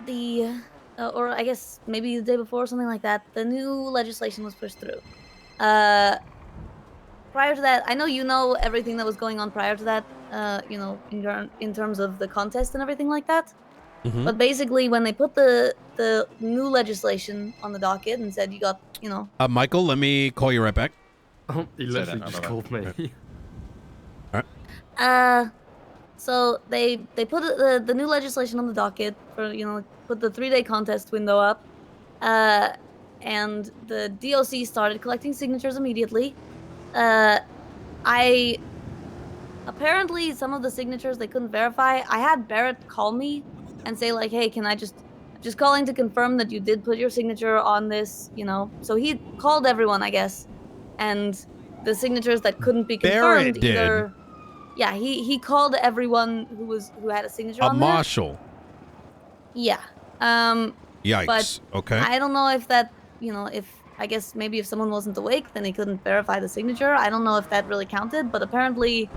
the, or I guess maybe the day before, something like that, the new legislation was pushed through. Prior to that, I know you know everything that was going on prior to that. In terms of the contest and everything like that. Mm-hmm. But basically, when they put the new legislation on the docket and said you got, Michael, let me call you right back. Oh, he literally just called me. All right. So they put the new legislation on the docket for put the 3-day contest window up, and the DOC started collecting signatures immediately. I apparently some of the signatures they couldn't verify. I had Barrett call me and say like, "Hey, can I just calling to confirm that you did put your signature on this?" So he called everyone, I guess, and the signatures that couldn't be confirmed Barrett did. either. Yeah, he called everyone who had a signature on there. Marshall. Yeah. Yikes. But okay. I don't know if that, if I guess maybe if someone wasn't awake, then he couldn't verify the signature. I don't know if that really counted, but apparently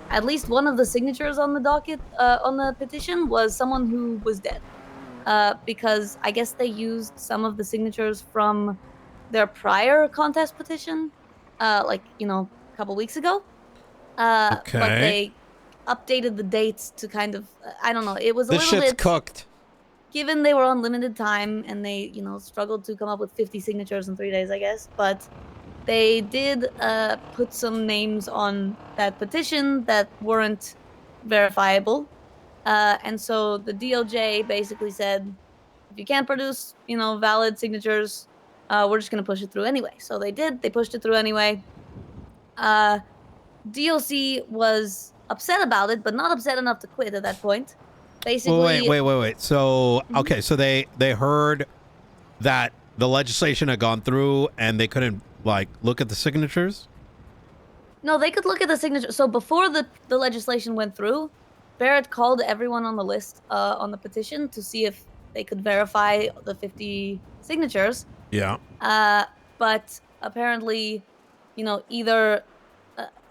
at least one of the signatures on the docket, on the petition, was someone who was dead. Because I guess they used some of the signatures from their prior contest petition, a couple weeks ago. Okay. But they updated the dates to kind of, I don't know, it was a This little shit's bit cooked. given they were on limited time and they, struggled to come up with 50 signatures in 3 days, I guess. But they did put some names on that petition that weren't verifiable. And so the DOJ basically said, if you can't produce, valid signatures, we're just going to push it through anyway. So they did. They pushed it through anyway. DOC was upset about it, but not upset enough to quit at that point. Basically, wait. So, okay, so they heard that the legislation had gone through and they couldn't look at the signatures? No, they could look at the signature. So before the legislation went through, Barrett called everyone on the list on the petition to see if they could verify the 50 signatures. Yeah. But apparently, either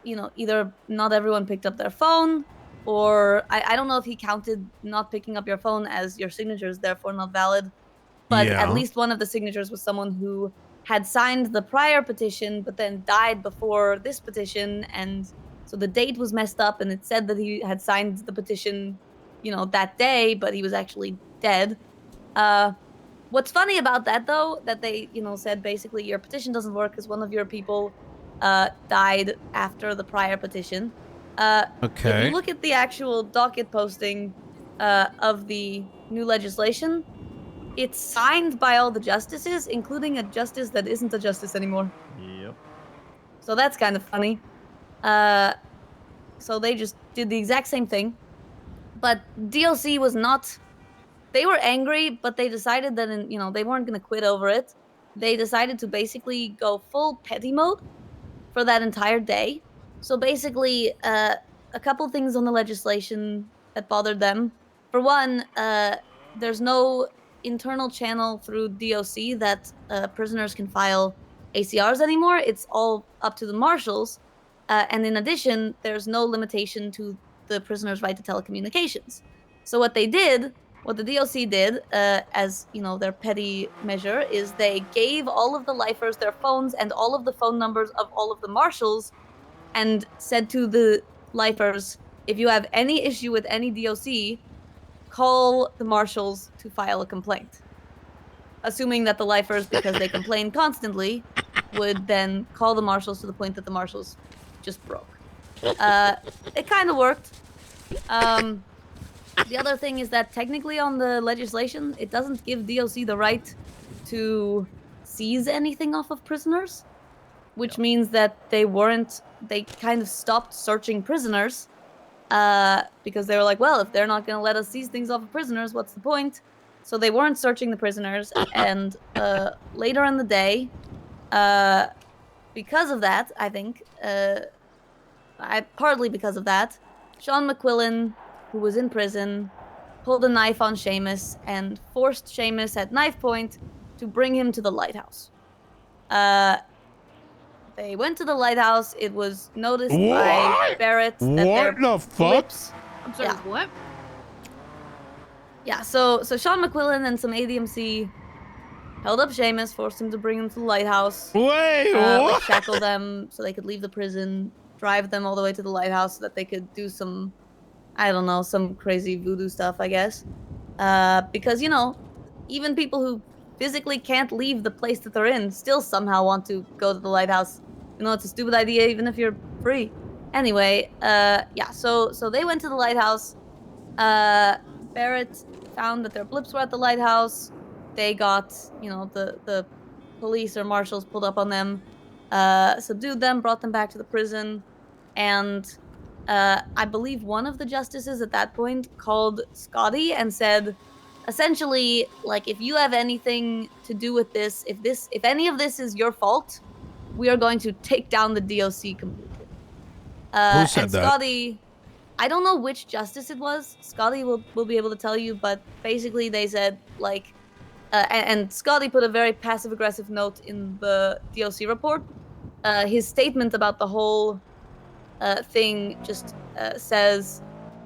not everyone picked up their phone, or I don't know if he counted not picking up your phone as your signatures, therefore not valid. But at least one of the signatures was someone who had signed the prior petition, but then died before this petition. And so the date was messed up and it said that he had signed the petition, that day, but he was actually dead. What's funny about that, though, that they, said basically your petition doesn't work because one of your people died after the prior petition. Okay. If you look at the actual docket posting of the new legislation, it's signed by all the justices, including a justice that isn't a justice anymore. Yep. So that's kind of funny. So they just did the exact same thing. But DLC was not... They were angry, but they decided that, they weren't going to quit over it. They decided to basically go full petty mode for that entire day. So basically, a couple things on the legislation that bothered them. For one, there's no internal channel through DOC that prisoners can file ACRs anymore. It's all up to the marshals. And in addition, there's no limitation to the prisoner's right to telecommunications. So what the DOC did, as their petty measure, is they gave all of the lifers their phones and all of the phone numbers of all of the marshals, and said to the lifers, if you have any issue with any DOC, call the marshals to file a complaint. Assuming that the lifers, because they complain constantly, would then call the marshals to the point that the marshals just broke. It kind of worked. The other thing is that technically on the legislation, it doesn't give DOC the right to seize anything off of prisoners, which means that they kind of stopped searching prisoners, because they were like, well, if they're not going to let us seize things off of prisoners, what's the point? So they weren't searching the prisoners, and later in the day, because of that, I think, partly because of that, Sean McQuillan, who was in prison, pulled a knife on Seamus and forced Seamus at knife point to bring him to the lighthouse. They went to the lighthouse. It was noticed by Barrett that what the fuck? Lips, I'm sorry, what? Yeah, so Sean McQuillan and some ADMC held up Seamus, forced him to bring him to the lighthouse. Wait, Like what? shackle them so they could leave the prison, drive them all the way to the lighthouse so that they could do some, I don't know, some crazy voodoo stuff, I guess. Because, you know, even people who physically can't leave the place that they're in still somehow want to go to the lighthouse. You know, it's a stupid idea even if you're free. Anyway, yeah, so they went to the lighthouse. Barrett found that their blips were at the lighthouse. They got, you know, the police or marshals pulled up on them, subdued them, brought them back to the prison, and I believe one of the justices at that point called Scotty and said, essentially, like, if you have anything to do with this, if any of this is your fault, we are going to take down the DOC completely. Who said And that? Scotty, I don't know which justice it was. Scotty will be able to tell you, but basically they said like, and Scotty put a very passive aggressive note in the DOC report. His statement about the whole thing just says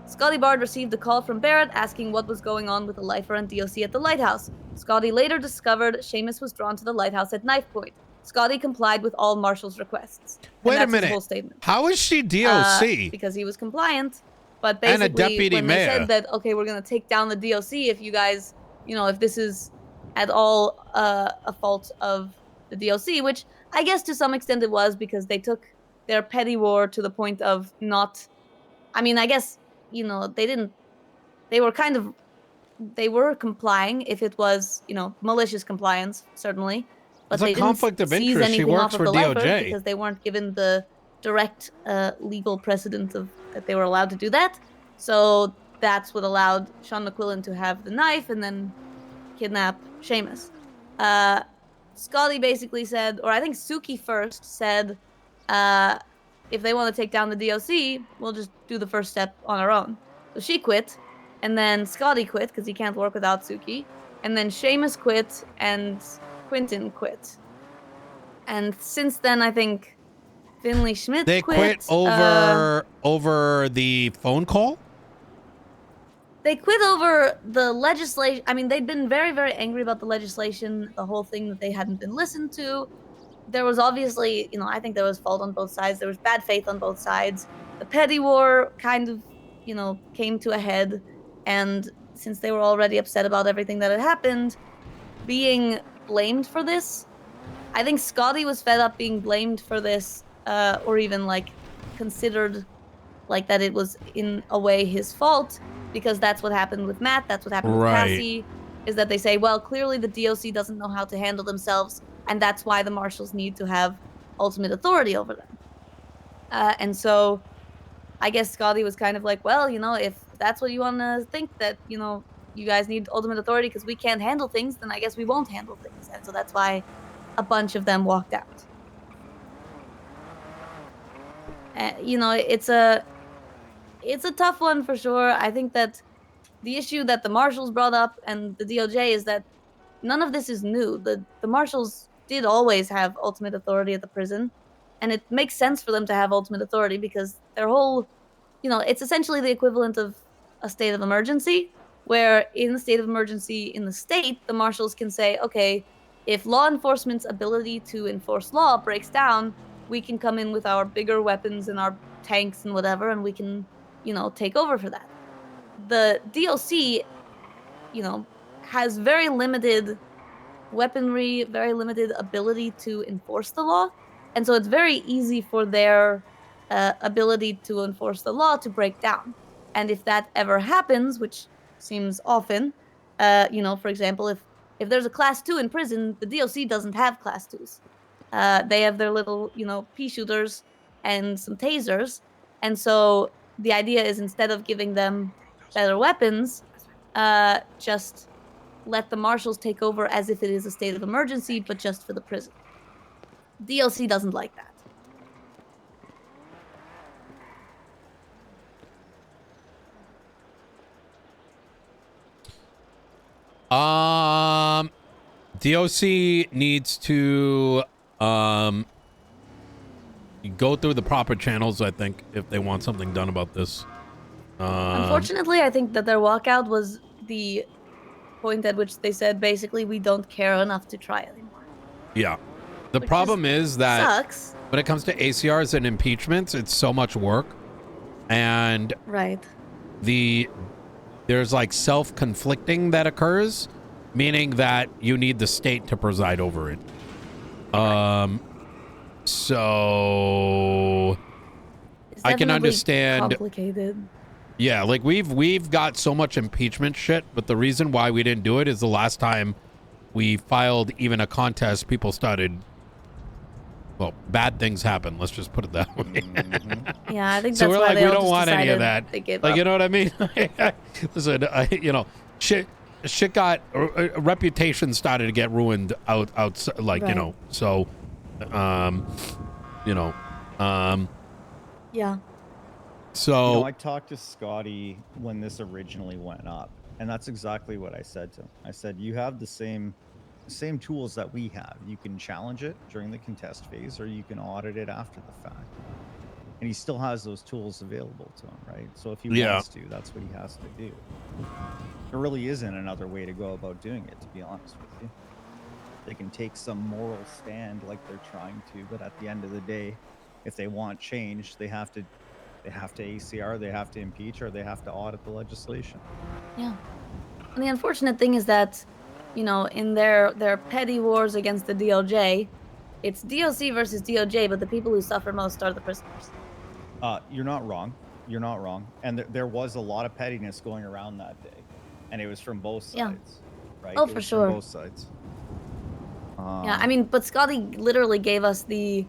Scotty Bard received a call from Barrett asking what was going on with the lifer and DOC at the lighthouse. Scotty later discovered Seamus was drawn to the lighthouse at knife point. Scotty complied with all Marshall's requests. Wait And a that's his minute. whole statement. How is she DOC Because he was compliant. But and a basically, deputy when they mayor? said that, okay, we're going to take down the DOC if you guys, you know, if this is at all a fault of the DOC, which I guess to some extent it was because they took their petty war to the point of not, I mean, I guess, you know, they were kind of, they were complying if it was, you know, malicious compliance, certainly. But It's a they didn't conflict of seize interest. She anything works off of for the lifers DOJ. because they weren't given the direct legal precedent of that they were allowed to do that. So that's what allowed Sean McQuillan to have the knife and then kidnap Seamus. Scotty basically said, or I think Suki first said, if they want to take down the DOC, we'll just do the first step on our own. So she quit, and then Scotty quit because he can't work without Suki, and then Seamus quit, and Quentin quit. And since then, I think Finley Schmidt They quit over the phone call? They quit over the legislation. I mean, they'd been very, very angry about the legislation, the whole thing that they hadn't been listened to. There was obviously, you know, I think there was fault on both sides. There was bad faith on both sides. The petty war kind of, you know, came to a head. And since they were already upset about everything that had happened, being blamed for this, I think Scotty was fed up being blamed for this, or even like considered like that it was in a way his fault, because that's what happened with Matt, that's what happened with Cassie, is that they say, well, clearly the DOC doesn't know how to handle themselves, and that's why the marshals need to have ultimate authority over them. And so I guess Scotty was kind of like, well, you know, if that's what you want to think, that, you know, you guys need ultimate authority because we can't handle things, then I guess we won't handle things. And so that's why a bunch of them walked out. You know, it's a tough one for sure. I think that the issue that the marshals brought up and the DOJ is that none of this is new. The marshals did always have ultimate authority at the prison, and it makes sense for them to have ultimate authority because their whole, you know, it's essentially the equivalent of a state of emergency, where in the state of emergency in the state, the marshals can say, okay, if law enforcement's ability to enforce law breaks down, we can come in with our bigger weapons and our tanks and whatever, and we can, you know, take over for that. The DOC, you know, has very limited weaponry, very limited ability to enforce the law. And so it's very easy for their ability to enforce the law to break down. And if that ever happens, which seems often, you know, for example, if there's a class 2 in prison, the DOC doesn't have class 2s. They have their little, you know, pea shooters and some tasers. And so the idea is instead of giving them better weapons, just let the marshals take over as if it is a state of emergency, but just for the prison. DOC doesn't like that. DOC needs to go through the proper channels, I think, if they want something done about this. Unfortunately, I think that their walkout was the point at which they said basically we don't care enough to try anymore. Yeah. The Which problem is that sucks. when it comes to ACRs and impeachments, it's so much work. And Right. there's like self-conflicting that occurs, meaning that you need the state to preside over it. So I can understand. Complicated. Yeah, like we've got so much impeachment shit, but the reason why we didn't do it is the last time we filed even a contest, people started, well, bad things happen. Let's just put it that way. Yeah, I think that's So we're why like, they we all don't just want any of decided that. they gave Like, up. you know what I mean? Listen, you know, shit got reputation started to get ruined out, like, you Right. know. So, you know, Yeah. so You know, I talked to Scotty when this originally went up, and that's exactly what I said to him. I said, you have the same tools that we have. You can challenge it during the contest phase, or you can audit it after the fact. And he still has those tools available to him, right? So if he wants to, that's what he has to do. There really isn't another way to go about doing it, to be honest with you. They can take some moral stand like they're trying to, but at the end of the day, if they want change, they have to ACR, they have to impeach, or they have to audit the legislation. Yeah. And the unfortunate thing is that, you know, in their petty wars against the DOJ, it's DOC versus DOJ, but the people who suffer most are the prisoners. You're not wrong. You're not wrong. And there was a lot of pettiness going around that day, and it was from both sides, right? Oh, It for was sure. From both sides. Yeah, I mean, but Scotty literally gave us the,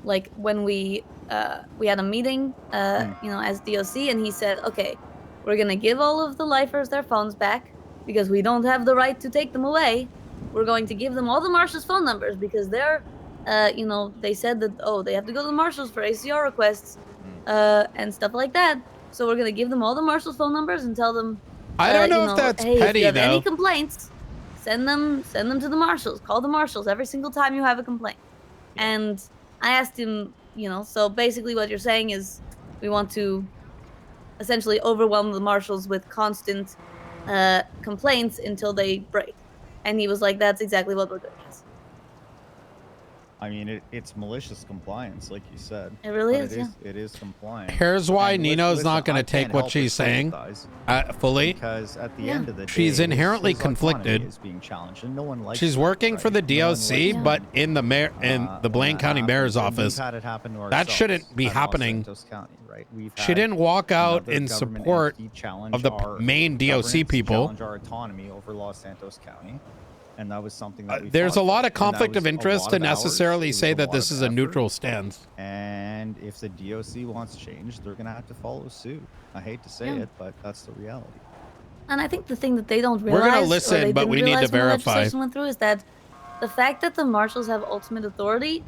like, when we had a meeting, you know, as DOC, and he said, okay, we're gonna give all of the lifers their phones back because we don't have the right to take them away. We're going to give them all the marshals' phone numbers because they're, you know, they said that, oh, they have to go to the marshals for ACR requests, and stuff like that. So we're gonna give them all the marshals' phone numbers and tell them, I don't know you if know, that's hey, petty, if you have though. any complaints, send them to the marshals. Call the marshals every single time you have a complaint. And I asked him, you know, so basically what you're saying is we want to essentially overwhelm the marshals with constant complaints until they break. And he was like, that's exactly what we're doing. Yes. I mean, it's malicious compliance, like you said. It really but is, it is compliant. Here's why And Nino's listen, not going I to take can't what help she's but saying sympathize, fully. because at the end of the day, She's inherently his autonomy conflicted. is being challenged, and no one likes She's that, working for the right? No one DOC, likes but in the Blaine County Mayor's office, We've had it happen to that ourselves shouldn't be at Los happening. Santos County, right? We've She had didn't walk out another in government support entity challenge of the our main DOC governance, people. challenge our autonomy over Los Santos County. And that was something that we There's fought a lot for. of conflict And of that was a interest lot to of hours, necessarily it was say a that lot this of is a effort. neutral stance. And if the DOC wants change, they're going to have to follow suit. I hate to say it, but that's the reality. And I think the thing that they don't We're realize, gonna or listen, they but didn't we need to realize when the verify. legislation went through, is that the fact that the marshals have ultimate authority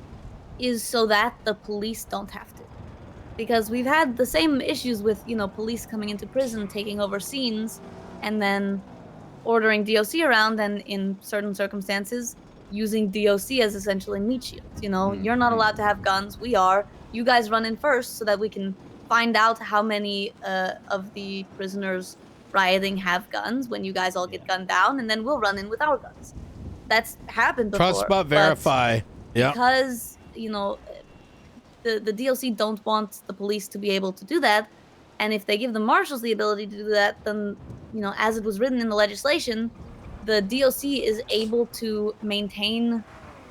is so that the police don't have to. Because we've had the same issues with, you know, police coming into prison, taking over scenes, and then ordering DOC around, and in certain circumstances, using DOC as essentially meat shields. You know, you're not allowed to have guns. We are. You guys run in first so that we can find out how many of the prisoners rioting have guns when you guys all get gunned down, and then we'll run in with our guns. That's happened before. Trust but verify. Yeah. Because, you know, the DLC don't want the police to be able to do that. And if they give the marshals the ability to do that, then, you know, as it was written in the legislation, the DOC is able to maintain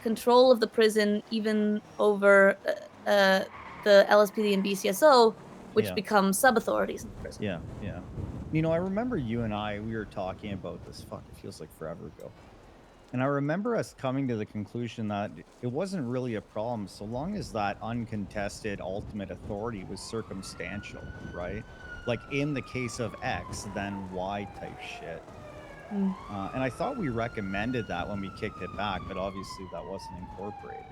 control of the prison even over the LSPD and BCSO, which become sub-authorities in the prison. Yeah, yeah. You know, I remember you and we were talking about this. Fuck, it feels like forever ago. And I remember us coming to the conclusion that it wasn't really a problem so long as that uncontested ultimate authority was circumstantial, right? Like in the case of X, then Y type shit. And I thought we recommended that when we kicked it back, but obviously that wasn't incorporated.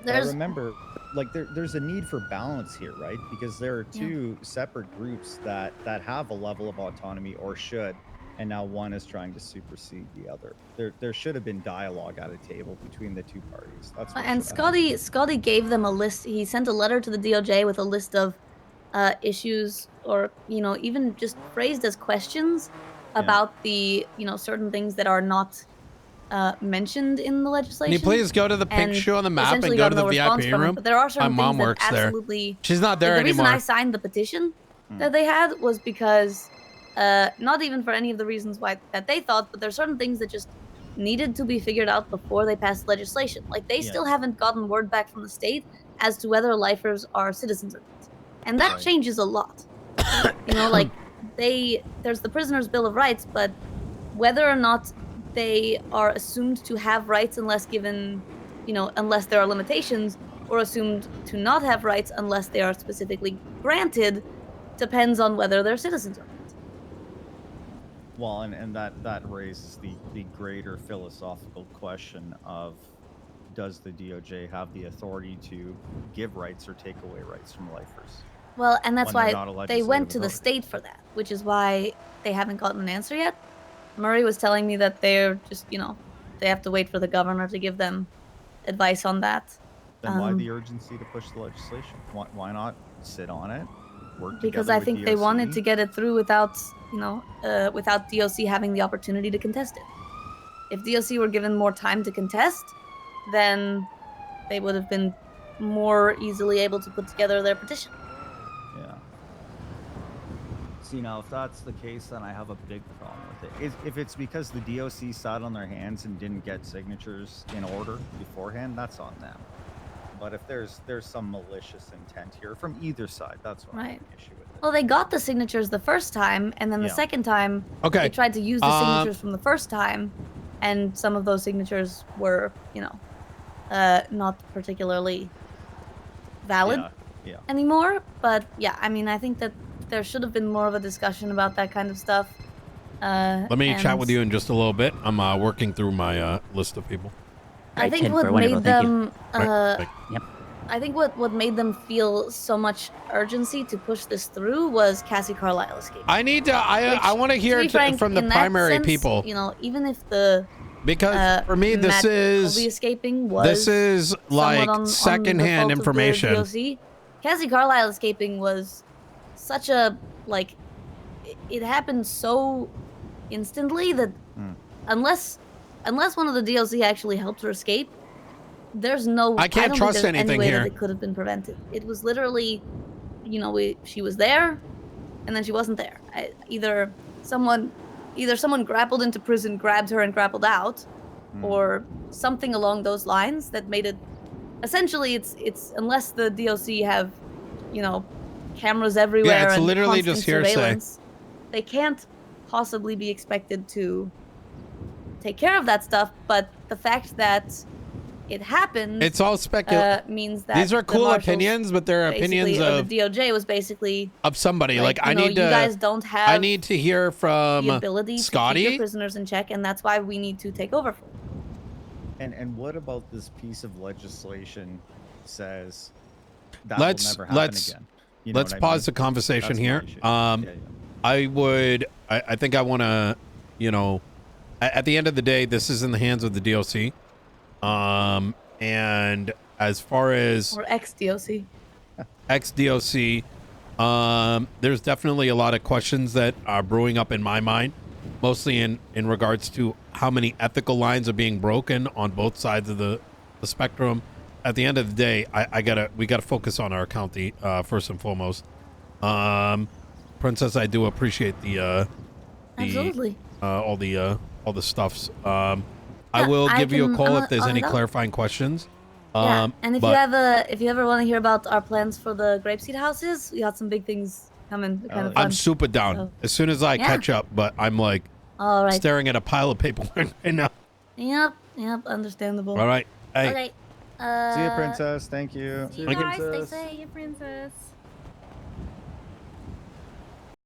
But I remember, like, there's a need for balance here, right? Because there are two separate groups that have a level of autonomy, or should, and now one is trying to supersede the other. There should have been dialogue at a table between the two parties. That's what and Scotty gave them a list. He sent a letter to the DOJ with a list of issues, or, you know, even just phrased as questions about the certain things that are not mentioned in the legislation. Can you please go to the pink and shoe on the map and essentially go got to the no VIP response from it. room? But there are My certain mom things that works there. absolutely. She's not there the anymore. reason I signed the petition that they had was because not even for any of the reasons why that they thought, but there's certain things that just needed to be figured out before they passed legislation. Like they still haven't gotten word back from the state as to whether lifers are citizens or not, and that changes a lot. Like there's the Prisoners' Bill of Rights, but whether or not they are assumed to have rights unless given, unless there are limitations, or assumed to not have rights unless they are specifically granted, depends on whether they're citizens or not. Well, and that raises the greater philosophical question of, does the DOJ have the authority to give rights or take away rights from lifers? Well, and that's when why they went to the state for that, which is why they haven't gotten an answer yet. Murray was telling me that they're just, they have to wait for the governor to give them advice on that. Then why the urgency to push the legislation? Why not sit on it, work together because I with think DOC? they wanted to get it through without, without DOC having the opportunity to contest it. If DOC were given more time to contest, then they would have been more easily able to put together their petition. Yeah. See, now, if that's the case, then I have a big problem with it. If it's because the DOC sat on their hands and didn't get signatures in order beforehand, that's on them. But if there's some malicious intent here from either side, that's what I have an issue with it. Well, they got the signatures the first time, and then the second time, they tried to use the signatures from the first time, and some of those signatures were, not particularly valid anymore. But yeah, I mean, I think that there should have been more of a discussion about that kind of stuff. Let me chat with you in just a little bit. I'm working through my list of people. I think what made them, I think what made them feel so much urgency to push this through was Cassie Carlisle escaping. I need to. I want to hear from the primary people. Even if the because for me this is escaping was like secondhand information. Cassie Carlisle escaping was such a it happened so instantly that unless one of the DLC actually helped her escape, there's no. I can't trust anything any way here. that it could have been prevented. It was literally, she was there, and then she wasn't there. Either someone grappled into prison, grabbed her, and grappled out, or something along those lines that made it. Essentially, it's unless the DOC have, cameras everywhere. Yeah, it's and literally just hearsay. They can't possibly be expected to take care of that stuff, but the fact that it happened, it's all speculative. Means that these are cool opinions, but they're opinions of the DOJ was basically of somebody. Like I need you guys don't have. I need to hear from the ability Scotty. To keep your prisoners in check, and that's why we need to take over. And what about this piece of legislation says that will never happen again? Let's pause the conversation here. I think I want to, at the end of the day, this is in the hands of the DOC. And as far as or ex-DOC, there's definitely a lot of questions that are brewing up in my mind, mostly in regards to how many ethical lines are being broken on both sides of the spectrum. At the end of the day, we gotta focus on our county first and foremost. Princess, I do appreciate absolutely all the stuffs. I will give you a call if there's any clarifying questions. And if you ever want to hear about our plans for the grapeseed houses, we got some big things coming. Kind of fun. I'm super down. So, as soon as I catch up, but I'm like staring at a pile of paperwork right now. Yep, understandable. All right. Hey. Okay. See you, Princess. Thank you. See you guys. Stay safe, Princess.